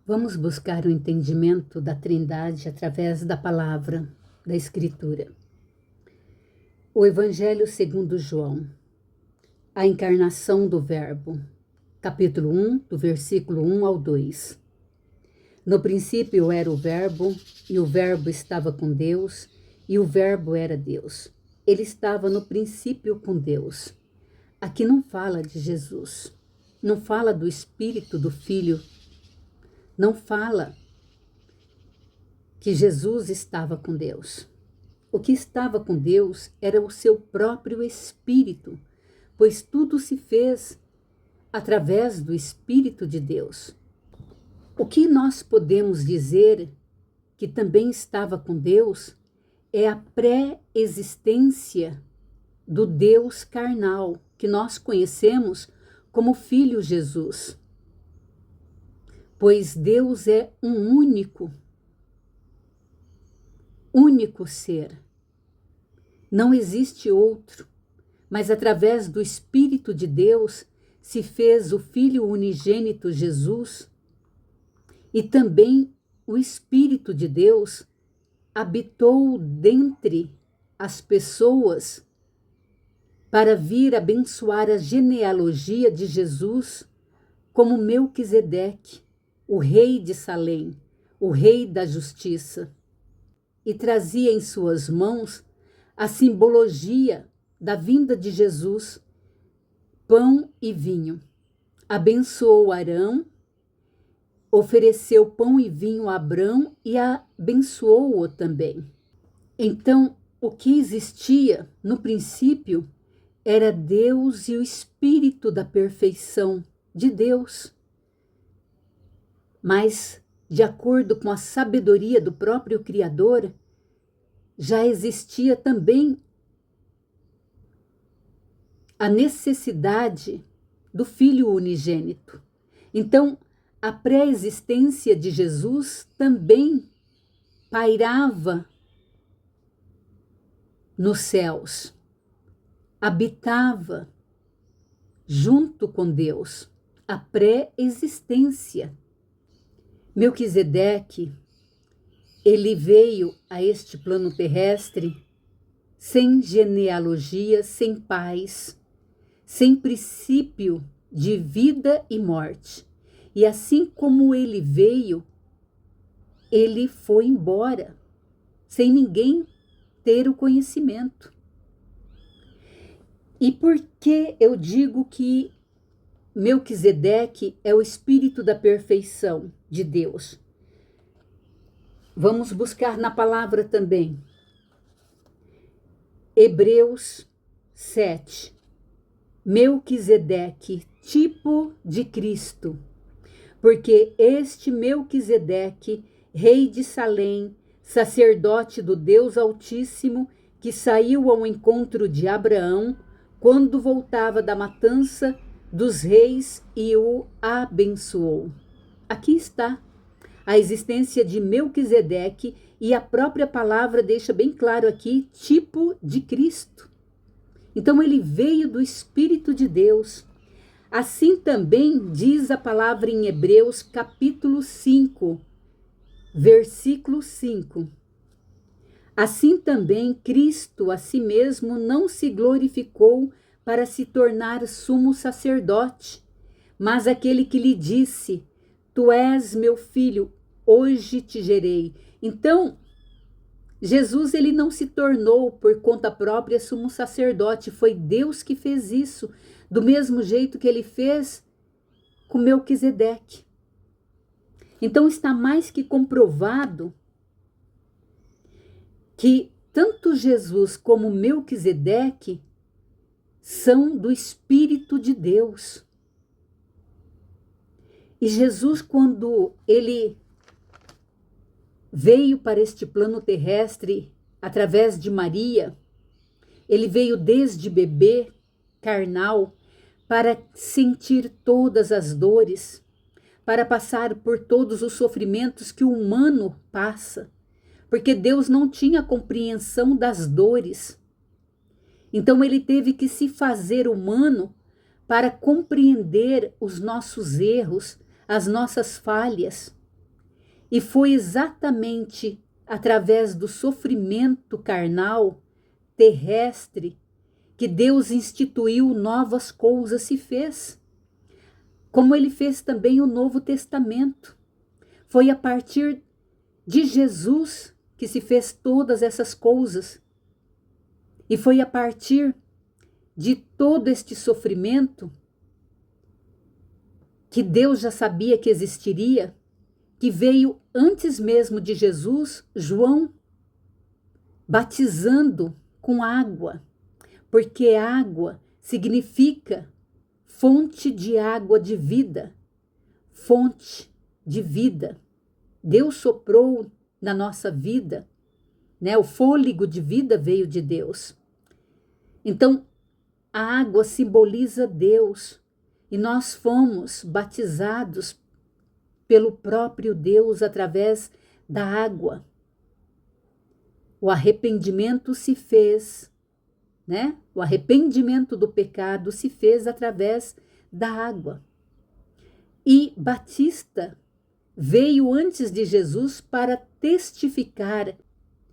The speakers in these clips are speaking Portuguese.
Vamos buscar o entendimento da Trindade através da palavra, da Escritura. O Evangelho segundo João, a encarnação do Verbo, capítulo 1, do versículo 1 ao 2. No princípio era o Verbo, e o Verbo estava com Deus, e o Verbo era Deus. Ele estava no princípio com Deus. Aqui não fala de Jesus, não fala do Espírito do Filho, não fala que Jesus estava com Deus. O que estava com Deus era o seu próprio Espírito, pois tudo se fez através do Espírito de Deus. O que nós podemos dizer que também estava com Deus é a pré-existência do Deus carnal, que nós conhecemos como Filho Jesus. Pois Deus é um único ser. Não existe outro, mas através do Espírito de Deus se fez o Filho unigênito Jesus, e também o Espírito de Deus habitou dentre as pessoas para vir abençoar a genealogia de Jesus como Melquisedeque, o rei de Salém, o rei da justiça, e trazia em suas mãos a simbologia da vinda de Jesus, pão e vinho. Abençoou Arão, ofereceu pão e vinho a Abrão e abençoou-o também. Então, o que existia no princípio era Deus e o Espírito da perfeição de Deus. Mas, de acordo com a sabedoria do próprio Criador, já existia também a necessidade do Filho unigênito. Então, a pré-existência de Jesus também pairava nos céus, habitava junto com Deus, a pré-existência. Melquisedeque, ele veio a este plano terrestre sem genealogia, sem pais, sem princípio de vida e morte. E assim como ele veio, ele foi embora, sem ninguém ter o conhecimento. E por que eu digo que Melquisedeque é o Espírito da perfeição de Deus? Vamos buscar na palavra também. Hebreus 7. Melquisedeque, tipo de Cristo. Porque este Melquisedeque, rei de Salém, sacerdote do Deus Altíssimo, que saiu ao encontro de Abraão, quando voltava da matança dos reis e o abençoou. Aqui está a existência de Melquisedeque, e a própria palavra deixa bem claro aqui, tipo de Cristo. Então ele veio do Espírito de Deus. Assim também diz a palavra em Hebreus capítulo 5, versículo 5. Assim também Cristo a si mesmo não se glorificou para se tornar sumo sacerdote, mas aquele que lhe disse: Tu és meu filho, hoje te gerei. Então, Jesus ele não se tornou por conta própria sumo sacerdote, foi Deus que fez isso, do mesmo jeito que ele fez com Melquisedeque. Então está mais que comprovado que tanto Jesus como Melquisedeque são do Espírito de Deus. E Jesus, quando ele veio para este plano terrestre através de Maria, ele veio desde bebê carnal para sentir todas as dores, para passar por todos os sofrimentos que o humano passa, porque Deus não tinha compreensão das dores. Então ele teve que se fazer humano para compreender os nossos erros, as nossas falhas. E foi exatamente através do sofrimento carnal, terrestre, que Deus instituiu novas coisas se fez. Como ele fez também o Novo Testamento. Foi a partir de Jesus que se fez todas essas coisas. E foi a partir de todo este sofrimento que Deus já sabia que existiria, que veio antes mesmo de Jesus, João, batizando com água, porque água significa fonte de água de vida, fonte de vida. Deus soprou na nossa vida, né? O fôlego de vida veio de Deus. Então, a água simboliza Deus e nós fomos batizados pelo próprio Deus através da água. O arrependimento se fez, né? O arrependimento do pecado se fez através da água. E Batista veio antes de Jesus para testificar,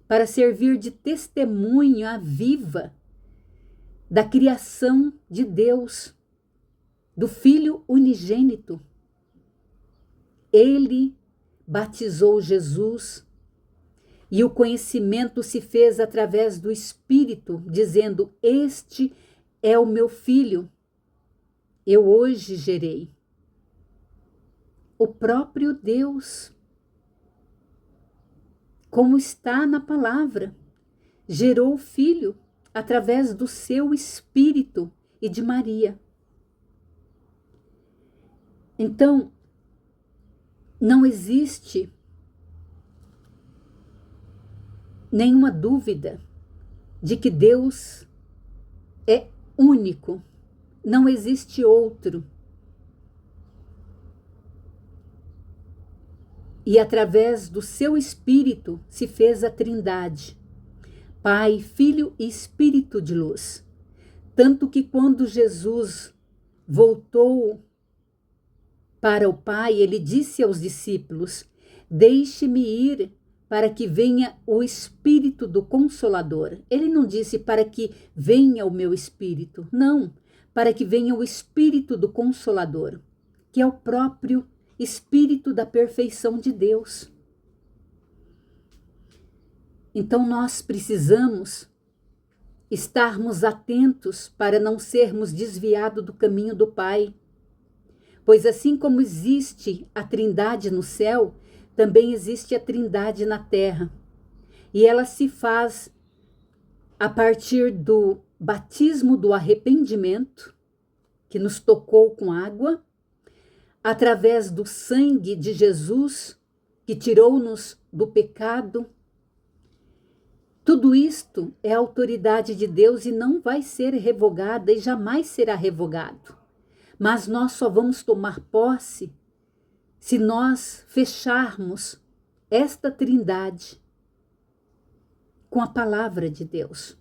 para servir de testemunha viva da criação de Deus, do Filho unigênito. Ele batizou Jesus e o conhecimento se fez através do Espírito, dizendo: este é o meu Filho, eu hoje gerei. O próprio Deus, como está na palavra, gerou o Filho através do seu Espírito e de Maria. Então, não existe nenhuma dúvida de que Deus é único, não existe outro. E através do seu Espírito se fez a Trindade, Pai, Filho e Espírito de luz. Tanto que quando Jesus voltou para o Pai, ele disse aos discípulos: deixe-me ir para que venha o Espírito do Consolador. Ele não disse para que venha o meu Espírito, não, para que venha o Espírito do Consolador, que é o próprio Espírito da perfeição de Deus. Então nós precisamos estarmos atentos para não sermos desviados do caminho do Pai. Pois assim como existe a Trindade no céu, também existe a Trindade na terra. E ela se faz a partir do batismo do arrependimento, que nos tocou com água, através do sangue de Jesus, que tirou-nos do pecado. Tudo isto é a autoridade de Deus e não vai ser revogada e jamais será revogado. Mas nós só vamos tomar posse se nós fecharmos esta Trindade com a palavra de Deus.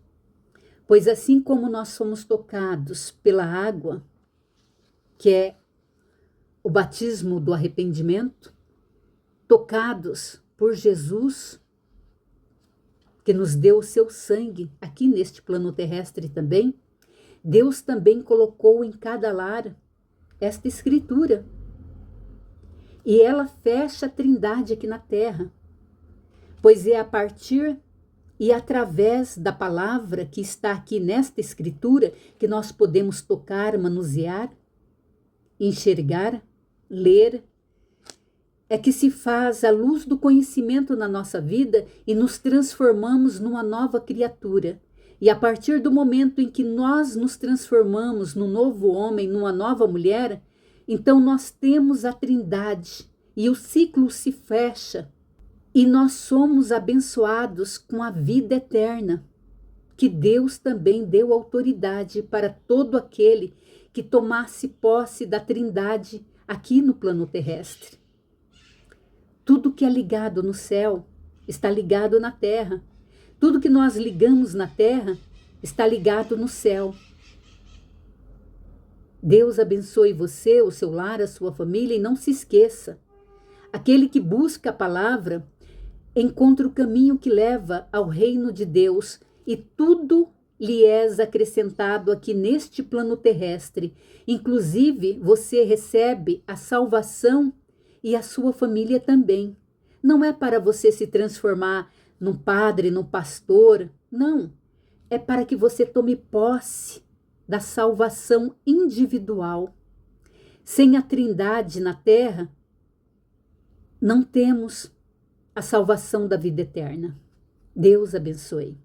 Pois assim como nós somos tocados pela água, que é o batismo do arrependimento, tocados por Jesus, que nos deu o seu sangue aqui neste plano terrestre também, Deus também colocou em cada lar esta escritura. E ela fecha a Trindade aqui na terra, pois é a partir e através da palavra que está aqui nesta escritura que nós podemos tocar, manusear, enxergar, ler, é que se faz a luz do conhecimento na nossa vida e nos transformamos numa nova criatura. E a partir do momento em que nós nos transformamos num novo homem, numa nova mulher, então nós temos a Trindade e o ciclo se fecha e nós somos abençoados com a vida eterna, que Deus também deu autoridade para todo aquele que tomasse posse da Trindade aqui no plano terrestre. Tudo que é ligado no céu está ligado na terra. Tudo que nós ligamos na terra está ligado no céu. Deus abençoe você, o seu lar, a sua família e não se esqueça. Aquele que busca a palavra encontra o caminho que leva ao reino de Deus e tudo lhe é acrescentado aqui neste plano terrestre. Inclusive, você recebe a salvação e a sua família também. Não é para você se transformar num padre, num pastor, não. É para que você tome posse da salvação individual. Sem a Trindade na terra, não temos a salvação da vida eterna. Deus abençoe.